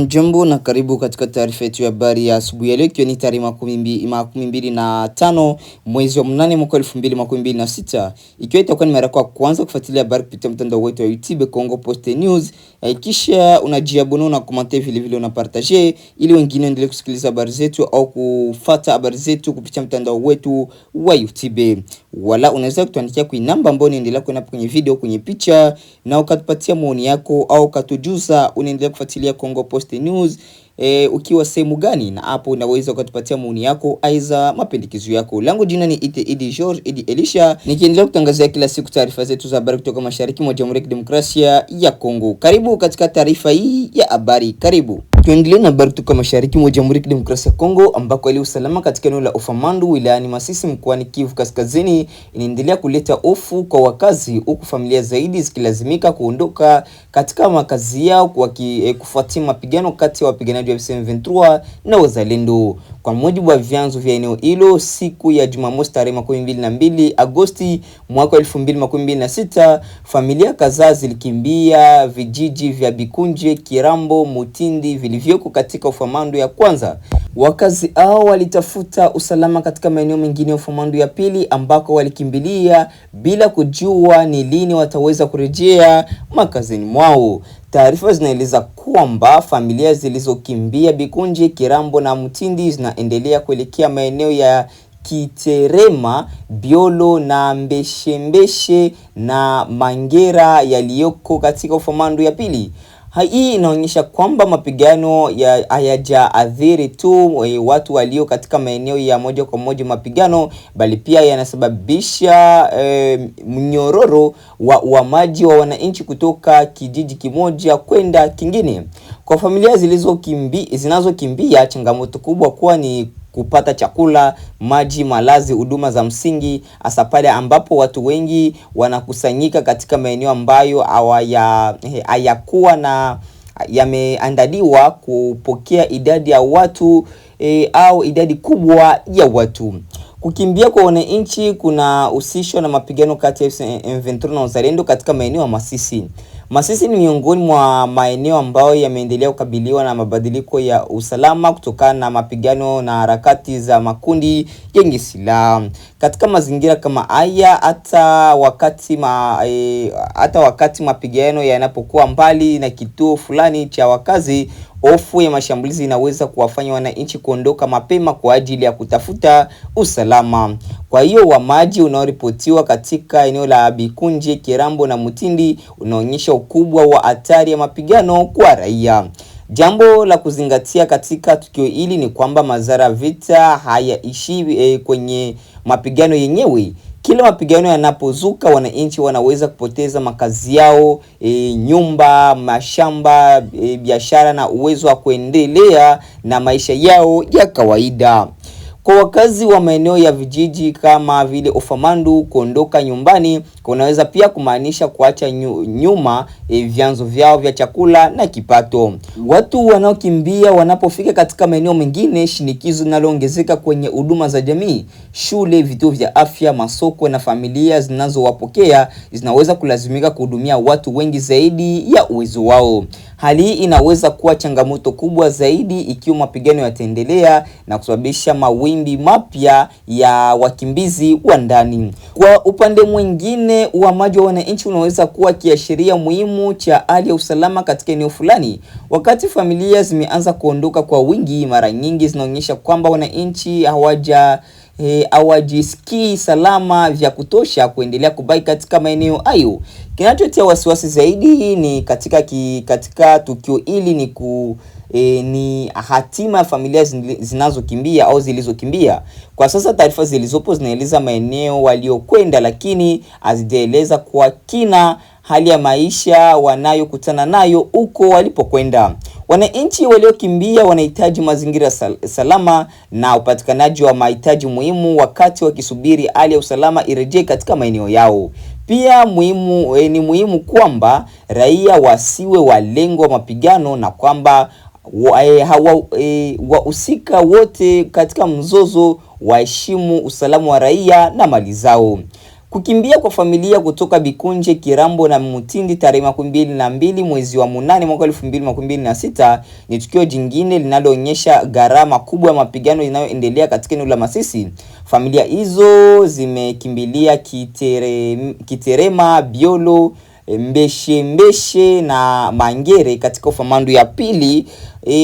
Jambo na karibu katika taarifa yetu ya habari ya asubuhi ya leo, ikiwa ni tarehe 25 mwezi wa 8 mwaka 2026, ikiwa itakuwa ni mara ya kwanza kufuatilia habari kupitia mtandao wetu wa YouTube Congo Post News. Kisha unajiabona na comment vile vile una partager ili wengine endelee kusikiliza habari zetu au kufuata habari zetu kupitia mtandao wetu wa YouTube. Wala unaweza kutuandikia kwa namba ambayo inaendelea kuona kwenye video, kwenye picha, na ukatupatia maoni yako au ukatujuza unaendelea kufuatilia Congo Post News ukiwa sehemu gani, na hapo unaweza ukatupatia maoni yako aiza mapendekezo yako. Langu jina ni Idi George Idi Elisha, nikiendelea kutangazia kila siku taarifa zetu za habari kutoka mashariki mwa Jamhuri ya Kidemokrasia ya Kongo. Karibu katika taarifa hii ya habari. Karibu tuendelee na habari kutoka mashariki mwa Jamhuri ya Kidemokrasia ya Kongo, ambako hali usalama katika eneo la Ofamandu wilayani Masisi mkoani Kivu Kaskazini inaendelea kuleta hofu kwa wakazi, huku familia zaidi zikilazimika kuondoka katika makazi yao kufuatia mapigano kati ya wapiganaji wa M23 na wazalendo. Kwa mujibu wa vyanzo vya eneo hilo, siku ya Jumamosi tarehe 22 Agosti mwaka 2026, familia kadhaa zilikimbia vijiji vya Bikunje, Kirambo, Mutindi vilivyoko katika Ofamandu ya kwanza. Wakazi hao walitafuta usalama katika maeneo mengine ya Ofamandu ya pili, ambako walikimbilia bila kujua ni lini wataweza kurejea makazini mwao. Taarifa zinaeleza kwamba familia zilizokimbia Bikunje, Kirambo na Mutindi zinaendelea kuelekea maeneo ya Kiterema, Biolo na Mbeshembeshe na Mangera yaliyoko katika Ofamandu ya pili. Hii inaonyesha kwamba mapigano hayajaathiri tu watu walio katika maeneo ya moja kwa moja mapigano, bali pia yanasababisha mnyororo wa maji wa wananchi kutoka kijiji kimoja kwenda kingine. Kwa familia zinazokimbia, changamoto kubwa kwa ni kupata chakula, maji, malazi, huduma za msingi, hasa pale ambapo watu wengi wanakusanyika katika maeneo ambayo hayakuwa na yameandaliwa kupokea idadi ya watu au idadi kubwa ya watu. Kukimbia kwa wananchi kuna husishwa na mapigano kati ya M23 na wazalendo katika maeneo ya Masisi. Masisi ni miongoni mwa maeneo ambayo yameendelea kukabiliwa na mabadiliko ya usalama kutokana na mapigano na harakati za makundi yenye silaha. Katika mazingira kama haya, hata wakati mapigano yanapokuwa mbali na kituo fulani cha wakazi, hofu ya mashambulizi inaweza kuwafanya wananchi kuondoka mapema kwa ajili ya kutafuta usalama. Kwa hiyo wamaji unaoripotiwa katika eneo la Bikunje, Kirambo na Mutindi unaonyesha ukubwa wa hatari ya mapigano kwa raia. Jambo la kuzingatia katika tukio hili ni kwamba madhara vita hayaishi kwenye mapigano yenyewe. Kila mapigano yanapozuka, wananchi wanaweza kupoteza makazi yao, nyumba, mashamba, biashara na uwezo wa kuendelea na maisha yao ya kawaida. Kwa wakazi wa maeneo ya vijiji kama vile Ofamandu, kuondoka nyumbani kunaweza pia kumaanisha kuacha nyuma vyanzo vyao vya chakula na kipato. Watu wanaokimbia wanapofika katika maeneo mengine, shinikizo linaloongezeka kwenye huduma za jamii, shule, vituo vya afya, masoko na familia zinazowapokea zinaweza kulazimika kuhudumia watu wengi zaidi ya uwezo wao. Hali hii inaweza kuwa changamoto kubwa zaidi ikiwa mapigano yataendelea na kusababisha mawimbi mapya ya wakimbizi wa ndani. Kwa upande mwingine, uhamaji wa wananchi unaweza kuwa kiashiria muhimu cha hali ya usalama katika eneo fulani. Wakati familia zimeanza kuondoka kwa wingi, mara nyingi zinaonyesha kwamba wananchi hawajisikii salama vya kutosha kuendelea kubaki katika maeneo hayo. Kinachotia wasiwasi zaidi ni katika tukio hili ni hatima ya familia zinazokimbia au zilizokimbia. Kwa sasa taarifa zilizopo zinaeleza maeneo waliokwenda, lakini hazijaeleza kwa kina hali ya maisha wanayokutana nayo huko walipokwenda. Wananchi waliokimbia wanahitaji mazingira salama na upatikanaji wa mahitaji muhimu wakati wakisubiri hali ya usalama irejee katika maeneo yao. Pia ni muhimu kwamba raia wasiwe walengwa mapigano na kwamba wahusika wote katika mzozo waheshimu usalama wa raia na mali zao. Kukimbia kwa familia kutoka Bikunje, Kirambo na Mutindi tarehe 22 mwezi wa 8 mwaka 2026 ni tukio jingine linaloonyesha gharama kubwa ya mapigano inayoendelea katika eneo la Masisi. Familia hizo zimekimbilia Kiterema, Biolo, Mbeshe na Mangere katika ufamandu ya pili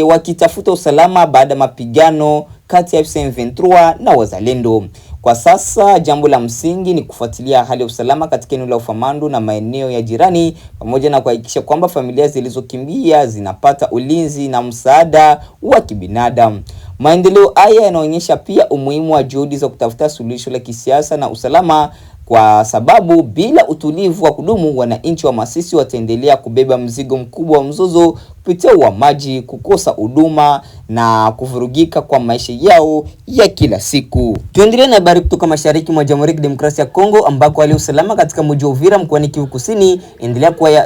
wakitafuta usalama baada ya mapigano kati ya M23 na wazalendo. Kwa sasa jambo la msingi ni kufuatilia hali ya usalama katika eneo la ufamandu na maeneo ya jirani, pamoja na kuhakikisha kwamba familia zilizokimbia zinapata ulinzi na msaada wa kibinadamu. Maendeleo haya yanaonyesha pia umuhimu wa juhudi za kutafuta suluhisho la kisiasa na usalama, kwa sababu bila utulivu wa kudumu wananchi wa Masisi wataendelea kubeba mzigo mkubwa wa mzozo kupitia uhamaji, kukosa huduma na kuvurugika kwa maisha yao ya kila siku. Tuendelee na habari kutoka mashariki mwa Jamhuri ya Kidemokrasia ya Kongo, ambako hali ya usalama katika mji wa Uvira mkoani Kivu Kusini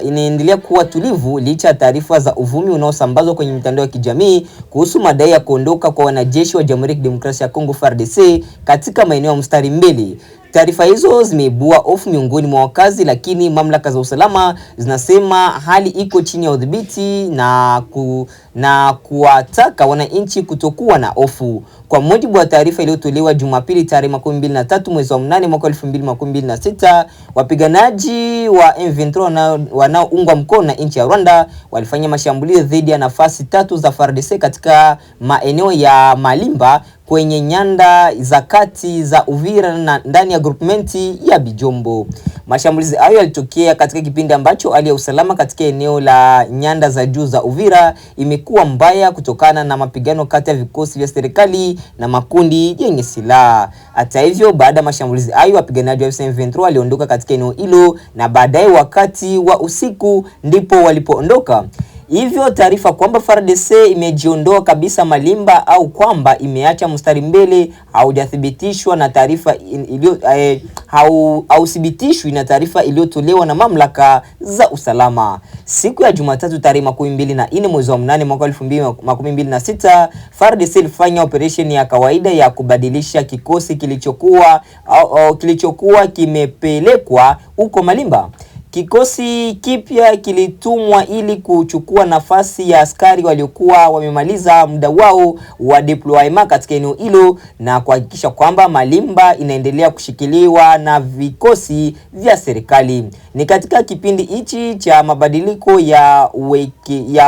inaendelea kuwa tulivu licha ya taarifa za uvumi unaosambazwa kwenye mitandao ya kijamii kuhusu madai ya kuondoka kwa wanajeshi wa Jamhuri ya Kidemokrasia ya Kongo FARDC katika maeneo ya mstari mbele. Taarifa hizo zimeibua hofu miongoni mwa wakazi, lakini mamlaka za usalama zinasema hali iko chini ya udhibiti na kuwataka wananchi kutokuwa na hofu. Kwa mujibu wa taarifa iliyotolewa Jumapili tarehe 23 mwezi wa 8 mwaka 2026, wapiganaji wa M23 wanaoungwa mkono na nchi ya Rwanda walifanya mashambulizi dhidi ya nafasi 3 za FARDC katika maeneo ya Malimba kwenye nyanda za kati za Uvira na ndani ya groupmenti ya Bijombo. Mashambulizi hayo yalitokea katika kipindi ambacho hali ya usalama katika eneo la nyanda za juu za Uvira imekuwa mbaya kutokana na mapigano kati ya vikosi vya serikali na makundi yenye silaha. Hata hivyo, baada ya mashambulizi hayo wapiganaji wa M23 waliondoka katika eneo hilo na baadaye wakati wa usiku ndipo walipoondoka. Hivyo taarifa kwamba FARDC imejiondoa kabisa Malimba au kwamba imeacha mstari mbele haujathibitishwa na taarifa hauthibitishwi na taarifa iliyotolewa na mamlaka za usalama. Siku ya Jumatatu tarehe 24 mwezi wa 8 mwaka 2026, FARDC ilifanya operation ya kawaida ya kubadilisha kikosi kilichokuwa kimepelekwa huko Malimba. Kikosi kipya kilitumwa ili kuchukua nafasi ya askari waliokuwa wamemaliza muda wao wa deployment katika eneo hilo na kuhakikisha kwamba Malimba inaendelea kushikiliwa na vikosi vya serikali. Ni katika kipindi hichi cha mabadiliko ya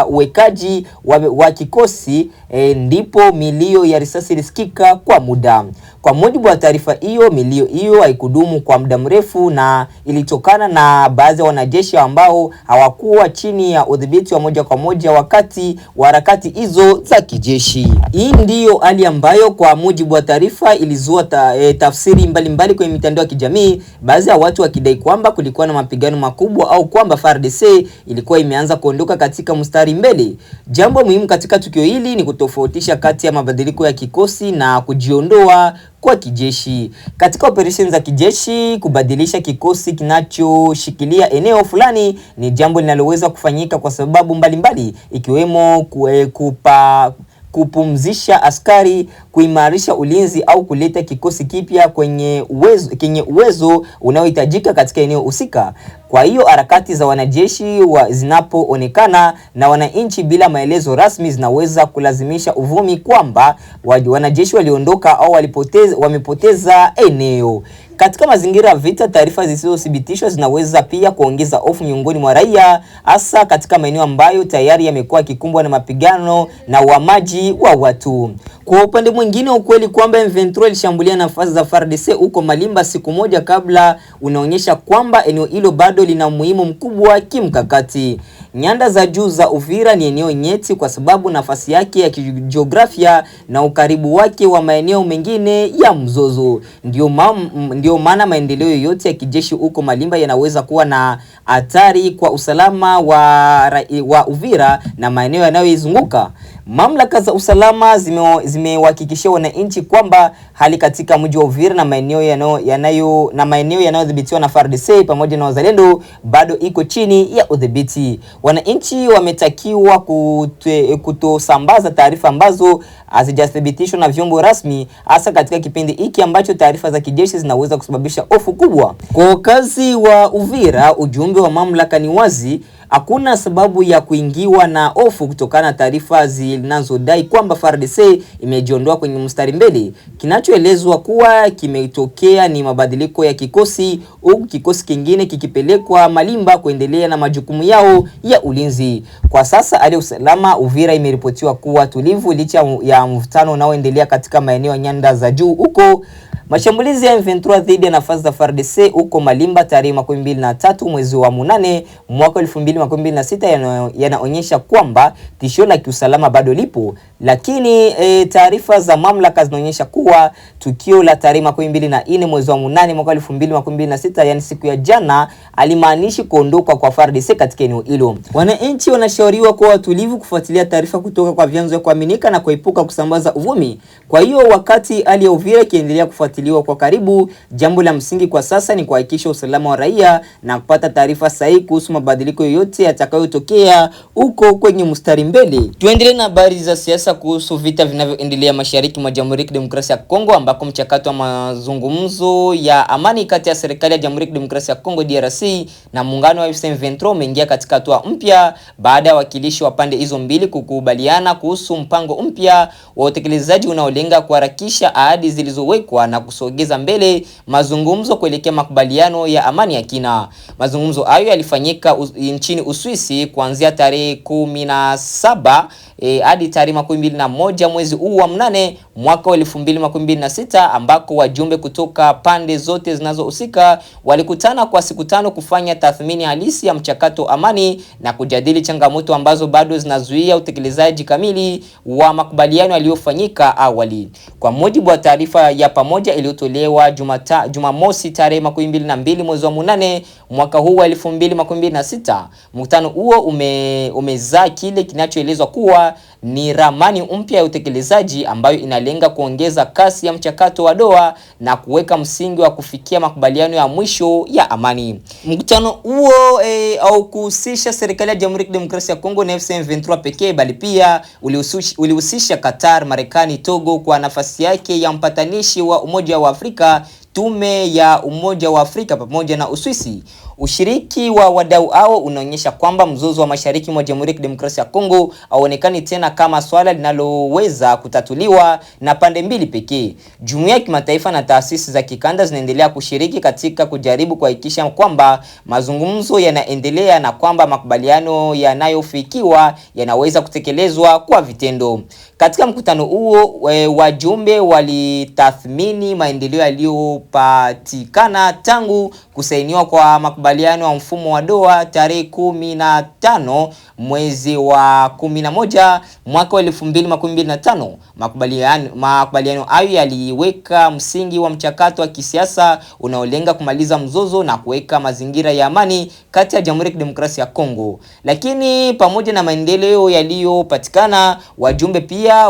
uwekaji wa kikosi ndipo milio ya risasi ilisikika kwa muda. Kwa mujibu wa taarifa hiyo, milio hiyo haikudumu kwa muda mrefu na ilitokana na baadhi ya wanajeshi ambao hawakuwa chini ya udhibiti wa moja kwa moja wakati wa harakati hizo za kijeshi. Hii ndiyo hali ambayo kwa mujibu wa taarifa ilizua tafsiri mbalimbali kwenye mitandao ya kijamii, baadhi ya watu wakidai kwamba kulikuwa na mapigano makubwa au kwamba FARDC ilikuwa imeanza kuondoka katika mstari mbele. Jambo muhimu katika tukio hili ni kutofautisha kati ya mabadiliko ya kikosi na kujiondoa kwa kijeshi. Katika operation za kijeshi, kubadilisha kikosi kinachoshikilia eneo fulani ni jambo linaloweza kufanyika kwa sababu mbalimbali, ikiwemo kupumzisha askari, kuimarisha ulinzi au kuleta kikosi kipya kwenye uwezo unaohitajika katika eneo husika. Kwa hiyo harakati za wanajeshi zinapoonekana na wananchi bila maelezo rasmi zinaweza kulazimisha uvumi kwamba wanajeshi waliondoka au wamepoteza eneo. Katika mazingira ya vita, taarifa zisizothibitishwa zinaweza pia kuongeza hofu miongoni mwa raia, hasa katika maeneo ambayo tayari yamekuwa yakikumbwa na mapigano na uhamaji wa watu. Kwa upande mwingine, ukweli kwamba M23 ilishambulia nafasi za FARDC huko Malimba siku moja kabla unaonyesha kwamba eneo hilo bado lina umuhimu mkubwa kimkakati. Nyanda za juu za Uvira ni eneo nyeti kwa sababu nafasi yake ya kijiografia na ukaribu wake wa maeneo mengine ya mzozo. Ndio maana maendeleo yoyote ya kijeshi huko Malimba yanaweza kuwa na hatari kwa usalama wa Uvira na maeneo yanayoizunguka. Mamlaka za usalama zimewahakikishia wananchi kwamba hali katika mji wa Uvira na maeneo yanayodhibitiwa na FARDC pamoja na wazalendo bado iko chini ya udhibiti. Wananchi wametakiwa kutosambaza taarifa ambazo hazijathibitishwa na vyombo rasmi, hasa katika kipindi hiki ambacho taarifa za kijeshi zinaweza kusababisha hofu kubwa. Kwa wakazi wa Uvira, ujumbe wa mamlaka ni wazi: hakuna sababu ya kuingiwa na hofu kutokana na taarifa zinazodai kwamba FARDC imejiondoa kwenye mstari mbele. Kinachoelezwa kuwa kimetokea ni mabadiliko ya kikosi, huku kikosi kingine kikipelekwa Malimba kuendelea na majukumu yao ya ulinzi. Kwa sasa hali ya usalama Uvira imeripotiwa kuwa tulivu licha ya mvutano unaoendelea katika maeneo ya nyanda za juu huko. Mashambulizi ya M23 dhidi ya nafasi za FARDC huko Malimba tarehe 23 mwezi wa 8 mwaka 2026 yanaonyesha kwamba tishio la kiusalama bado lipo, lakini taarifa za mamlaka zinaonyesha kuwa tukio la tarehe 24 mwezi wa 8 mwaka 2026, yani siku ya jana, alimaanishi kuondoka kwa FARDC katika eneo hilo. Wananchi wanashauriwa kuwa watulivu, kufuatilia taarifa kutoka kwa vyanzo vya kuaminika na kuepuka kusambaza uvumi. Kwa hiyo wakati hali ya Uvira ikiendelea kufuatiliwa kwa karibu, jambo la msingi kwa sasa ni kuhakikisha usalama wa raia na kupata taarifa sahihi kuhusu mabadiliko yoyote yatakayotokea huko kwenye mstari mbele. Tuendelee na habari za siasa kuhusu vita vinavyoendelea mashariki mwa Jamhuri ya Kidemokrasia ya Kongo, ambako mchakato wa mazungumzo ya amani kati ya serikali ya Jamhuri ya Kidemokrasia ya Kongo DRC na muungano wa M23 umeingia katika hatua mpya baada ya wakilishi wa pande hizo mbili kukubaliana kuhusu mpango mpya wa utekelezaji unaolenga kuharakisha ahadi zilizowekwa na kusogeza mbele mazungumzo kuelekea makubaliano ya amani ya kina. Mazungumzo hayo yalifanyika nchini Uswisi kuanzia tarehe 17 hadi tarehe 21 mwezi huu wa 8 mwaka 2026, ambako wajumbe kutoka pande zote zinazohusika walikutana kwa siku 5 kufanya tathmini halisi ya mchakato amani na kujadili changamoto ambazo bado zinazuia utekelezaji kamili wa makubaliano yaliyofanyika awali. Kwa mujibu wa taarifa ya pamoja iliyotolewa Jumamosi tarehe 22 mwezi wa 8 mwaka huu wa 2026, mkutano huo umezaa kile kinachoelezwa kuwa ni ramani mpya ya utekelezaji ambayo inalenga kuongeza kasi ya mchakato wa Doha na kuweka msingi wa kufikia makubaliano ya mwisho ya amani. Mkutano huo au kuhusisha serikali ya Jamhuri ya Kidemokrasia ya Kongo na M23 pekee, bali pia ulihusisha Qatar, Marekani, Togo kwa nafasi yake ya mpatanishi wa Umoja wa Afrika, Tume ya Umoja wa Afrika pamoja na Uswisi. Ushiriki wa wadau hao unaonyesha kwamba mzozo wa mashariki mwa Jamhuri ya Kidemokrasia ya Kongo hauonekani tena kama swala linaloweza kutatuliwa na pande mbili pekee. Jumuiya ya kimataifa na taasisi za kikanda zinaendelea kushiriki katika kujaribu kuhakikisha kwamba mazungumzo yanaendelea na kwamba makubaliano yanayofikiwa yanaweza kutekelezwa kwa vitendo. Katika mkutano huo, wajumbe walitathmini maendeleo yaliyopatikana tangu kusainiwa kwa makubaliano ya mfumo wa Doha tarehe 15 mwezi wa 11 mwaka 2025. Makubaliano hayo yaliweka msingi wa mchakato wa kisiasa unaolenga kumaliza mzozo na kuweka mazingira ya amani kati ya Jamhuri ya Kidemokrasia ya Kongo. Lakini pamoja na maendeleo yaliyopatikana, wajumbe pia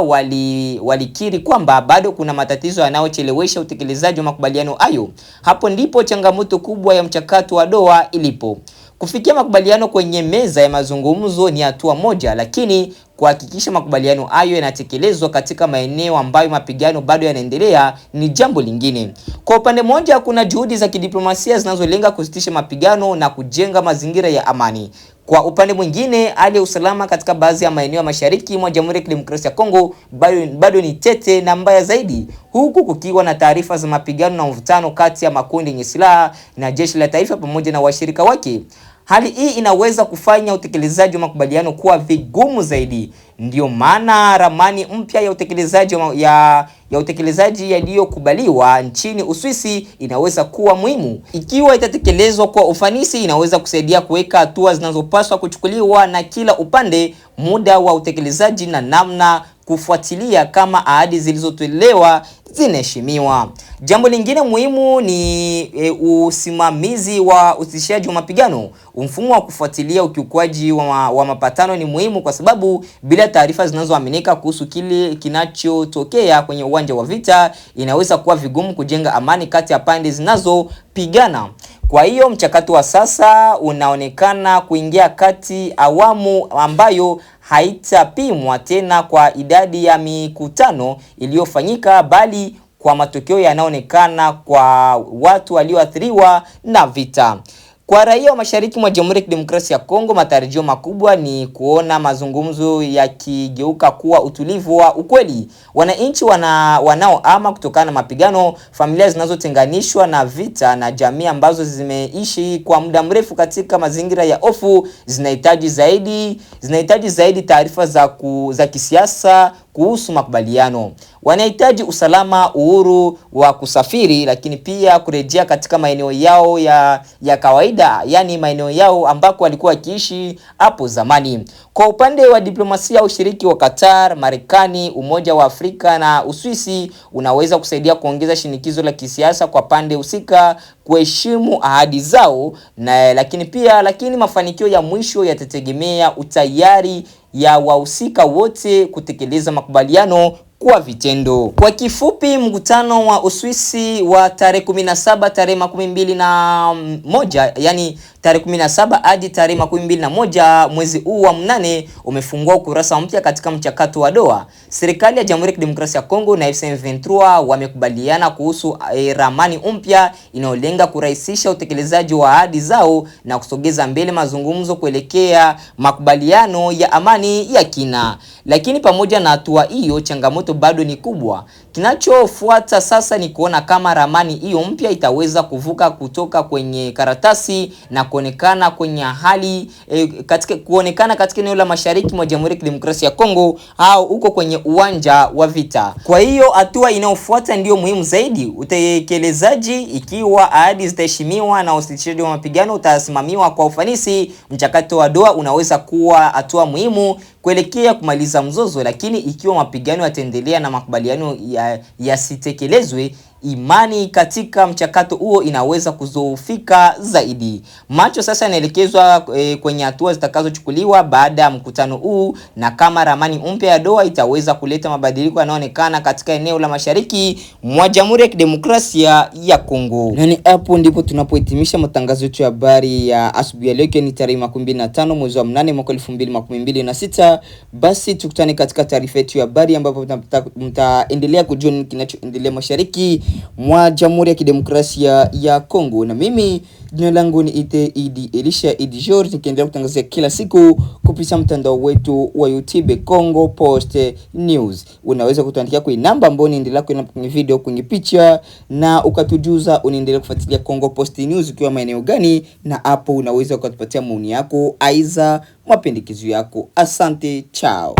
walikiri kwamba bado kuna matatizo yanayochelewesha utekelezaji wa makubaliano hayo. Hapo ndipo changamoto kubwa ya mchakato wa Doha ilipo. Kufikia makubaliano kwenye meza ya mazungumzo ni hatua moja, lakini kuhakikisha makubaliano hayo yanatekelezwa katika maeneo ambayo mapigano bado yanaendelea ni jambo lingine. Kwa upande mmoja, kuna juhudi za kidiplomasia zinazolenga kusitisha mapigano na kujenga mazingira ya amani. Kwa upande mwingine, hali ya usalama katika baadhi ya maeneo ya mashariki mwa Jamhuri ya Kidemokrasia ya Kongo bado ni tete na mbaya zaidi, huku kukiwa na taarifa za mapigano na mvutano kati ya makundi yenye silaha na jeshi la taifa pamoja na washirika wake. Hali hii inaweza kufanya utekelezaji wa makubaliano kuwa vigumu zaidi. Ndio maana ramani mpya ya utekelezaji yaliyokubaliwa nchini Uswisi inaweza kuwa muhimu. Ikiwa itatekelezwa kwa ufanisi, inaweza kusaidia kuweka hatua zinazopaswa kuchukuliwa na kila upande, muda wa utekelezaji na namna kufuatilia kama ahadi zilizotolewa zinaheshimiwa. Jambo lingine muhimu ni usimamizi wa usitishaji wa mapigano. Mfumo wa kufuatilia ukiukwaji wa mapatano ni muhimu kwa sababu bila bila taarifa zinazoaminika kuhusu kile kinachotokea kwenye uwanja wa vita, inaweza kuwa vigumu kujenga amani kati ya pande zinazopigana. Kwa hiyo mchakato wa sasa unaonekana kuingia kati awamu ambayo haitapimwa tena kwa idadi ya mikutano iliyofanyika, bali kwa matokeo yanaonekana kwa watu walioathiriwa na vita. Kwa raia wa mashariki mwa Jamhuri ya Kidemokrasia ya Kongo, matarajio makubwa ni kuona mazungumzo yakigeuka kuwa utulivu wa ukweli. Wananchi wanaoama kutokana na mapigano, familia zinazotenganishwa na vita na jamii ambazo zimeishi kwa muda mrefu katika mazingira ya hofu zinahitaji zaidi taarifa za kisiasa kuhusu makubaliano. Wanahitaji usalama, uhuru wa kusafiri, lakini pia kurejea katika maeneo yao ya kawaida, yani maeneo yao ambako walikuwa wakiishi hapo zamani. Kwa upande wa diplomasia, ushiriki wa Qatar, Marekani, Umoja wa Afrika na Uswisi unaweza kusaidia kuongeza shinikizo la kisiasa kwa pande husika kuheshimu ahadi zao, lakini mafanikio ya mwisho yatategemea utayari ya wahusika wote kutekeleza makubaliano kwa vitendo. Kwa kifupi, mkutano wa Uswisi wa tarehe 17 tarehe 21, yani tarehe 17 hadi tarehe 21 mwezi huu wa 8 umefungua ukurasa mpya katika mchakato wa Doha. Serikali ya Jamhuri ya Kidemokrasia ya Kongo na M23 wamekubaliana kuhusu ramani mpya inayolenga kurahisisha utekelezaji wa ahadi zao na kusogeza mbele mazungumzo kuelekea makubaliano ya amani ya kina. Lakini pamoja na hatua hiyo, changamoto bado ni kubwa. Kinachofuata sasa ni kuona kama ramani hiyo mpya itaweza kuvuka kutoka kwenye karatasi na kuonekana katika eneo la mashariki mwa Jamhuri ya Kidemokrasia ya Kongo au uko kwenye uwanja wa vita. Kwa hiyo hatua inayofuata ndio muhimu zaidi. Utekelezaji, ikiwa ahadi zitaheshimiwa na usitishaji wa mapigano utasimamiwa kwa ufanisi, mchakato wa Doha unaweza kuwa hatua muhimu kuelekea kumaliza mzozo. Lakini ikiwa mapigano yataendelea na makubaliano yasitekelezwe, imani katika mchakato huo inaweza kuzoofika zaidi. Macho sasa yanaelekezwa kwenye hatua zitakazochukuliwa baada ya mkutano huu, na kama ramani mpya ya Doha itaweza kuleta mabadiliko yanayoonekana katika eneo la mashariki mwa Jamhuri ya Kidemokrasia ya Kongo. Na ni hapo ndipo tunapohitimisha matangazo yetu ya habari ya asubuhi ya leo, ni tarehe 25 mwezi wa 8 mwaka 2026. Basi tukutane katika taarifa yetu ya habari ambapo mtaendelea kujua kinachoendelea mashariki mwa Jamhuri ya Kidemokrasia ya Kongo. Na mimi jina langu ni Idi Elisha Idi George, nikiendelea kutangazia kila siku kupitia mtandao wetu wa YouTube Congo Post News. Unaweza kutuandikia kwa namba ambayo inaendelea kwenye video, kwenye picha, na ukatujuza unaendelea kufuatilia Congo Post News ukiwa maeneo gani, na hapo unaweza kutupatia maoni yako, aiza mapendekezo yako. Asante, chao.